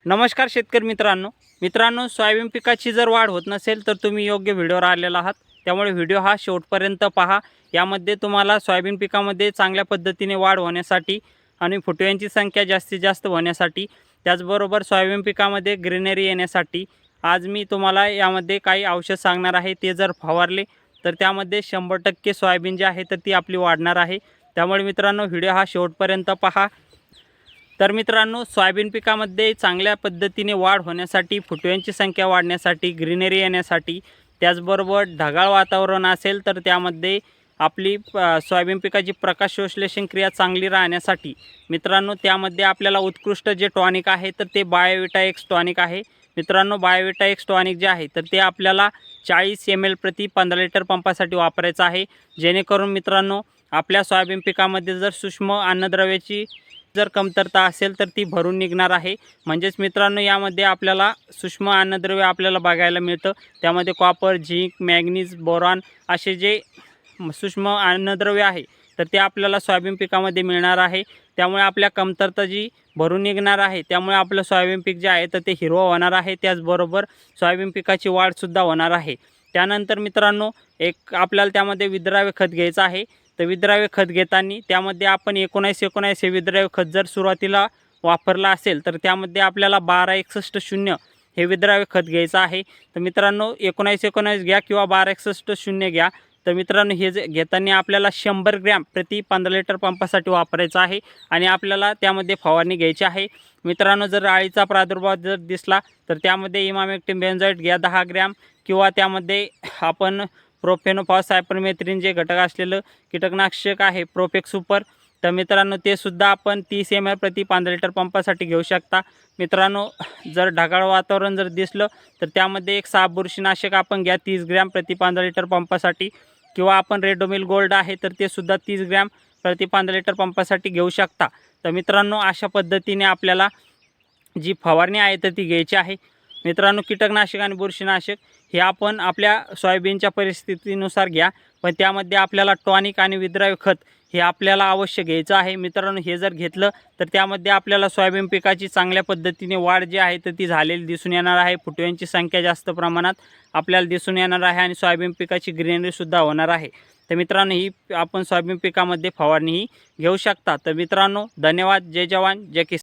नमस्कार शेतकरी मित्रांनो सोयाबीन पिकाची जर वाढ होत नसेल तर तुम्ही योग्य व्हिडिओवर आलेला आहात। त्यामुळे व्हिडिओ हा शेवटपर्यंत पहा। यामध्ये तुम्हाला सोयाबीन पिकामध्ये चांगल्या पद्धतीने वाढ होण्यासाठी आणि फुटव्यांची संख्या जास्तीत जास्त होण्यासाठी, त्याचबरोबर सोयाबीन पिकामध्ये ग्रीनरी येण्यासाठी आज मी तुम्हाला यामध्ये काही औषध सांगणार आहे। ते जर फवारले तर त्यामध्ये 100% सोयाबीन जे आहे तर ती आपली वाढणार आहे। त्यामुळे मित्रांनो व्हिडिओ हा शेवटपर्यंत पहा। तर मित्रांनो, सोयाबीन पिकामध्ये चांगल्या पद्धतीने वाढ होण्यासाठी, फुटव्यांची संख्या वाढण्यासाठी, ग्रीनरी येण्यासाठी, त्याचबरोबर ढगाळ वातावरण असेल तर त्यामध्ये आपली सोयाबीन पिकाची प्रकाश संश्लेषण क्रिया चांगली राहण्यासाठी मित्रांनो त्यामध्ये आपल्याला उत्कृष्ट जे टॉनिक आहे तर ते बायोविटा एक्स टॉनिक आहे। मित्रांनो, बायोविटा एक्स टॉनिक जे आहे तर ते आपल्याला 40 ml प्रति 15 लिटर पंपासाठी वापरायचं आहे। जेणेकरून मित्रांनो आपल्या सोयाबीन पिकामध्ये जर सूक्ष्म अन्नद्रव्याची जर कमतरता असेल तर ती भरून निघणार आहे। म्हणजेच मित्रांनो यामध्ये आपल्याला सूक्ष्म अन्नद्रव्य आपल्याला बघायला मिळतं। त्यामध्ये कॉपर, झिंक, मॅग्नीज, बोरॉन असे जे सूक्ष्म अन्नद्रव्य आहे तर ते आपल्याला सोयाबीन पिकामध्ये मिळणार आहे। त्यामुळे आपल्या कमतरता जी भरून निघणार आहे, त्यामुळे आपलं सोयाबीन पीक जे आहे तर ते हिरवं होणार आहे। त्याचबरोबर सोयाबीन पिकाची वाढसुद्धा होणार आहे। त्यानंतर मित्रांनो एक आपल्याला त्यामध्ये विद्राव्य खत घ्यायचं आहे। तर विद्राव्य खत घेताना त्यामध्ये आपण 19-19 हे विद्राव्य खत जर सुरुवातीला वापरला असेल तर त्यामध्ये आपल्याला 12-61-0 हे विद्राव्य खत घ्यायचं आहे। तर मित्रांनो 19-19 घ्या किंवा 12-61-0 घ्या। तर मित्रांनो हे जे घेताना आपल्याला 100 ग्रॅम प्रति 15 लिटर पंपासाठी वापरायचं आहे आणि आपल्याला त्यामध्ये फवारणी घ्यायची आहे। मित्रांनो जर अळीचा प्रादुर्भाव जर दिसला तर त्यामध्ये इमामेक्टिन बेंझोएट घ्या 10 ग्रॅम किंवा त्यामध्ये आपण प्रोफेनोफॉस सायपरमेथ्रिन जे घटक असलेलं कीटकनाशक आहे प्रोफेक्स सुपर, तर मित्रांनो ते सुद्धा आपण 30 ml प्रति 15 लिटर पंपासाठी घेऊ शकता। मित्रांनो जर ढगाळ वातावरण जर दिसलं तर त्यामध्ये एक साप बुरशीनाशक आपण घ्या 30 ग्रॅम प्रति 15 लिटर पंपासाठी, किंवा आपण रेडोमिल गोल्ड आहे तर ते सुद्धा 30 ग्रॅम प्रति 15 लिटर पंपासाठी घेऊ शकता। तर मित्रांनो अशा पद्धतीने आपल्याला जी फवारणी आहे तर ती घ्यायची आहे। मित्रांनो कीटकनाशक आणि बुरशीनाशक हे आपण आपल्या सोयाबीनच्या परिस्थितीनुसार घ्या, पण त्यामध्ये आपल्याला टॉनिक आणि विद्राव्य खत हे आपल्याला अवश्य घ्यायचं आहे। मित्रांनो हे जर घेतलं तर त्यामध्ये आपल्याला सोयाबीन पिकाची चांगल्या पद्धतीने वाढ जी आहे तर ती झालेली दिसून येणार आहे। फुटव्यांची संख्या जास्त प्रमाणात आपल्याला दिसून येणार आहे आणि सोयाबीन पिकाची ग्रीनरीसुद्धा होणार आहे। तर मित्रांनो ही आपण सोयाबीन पिकामध्ये फवारणी ही घेऊ शकता। तर मित्रांनो धन्यवाद। जय जवान जय किसान।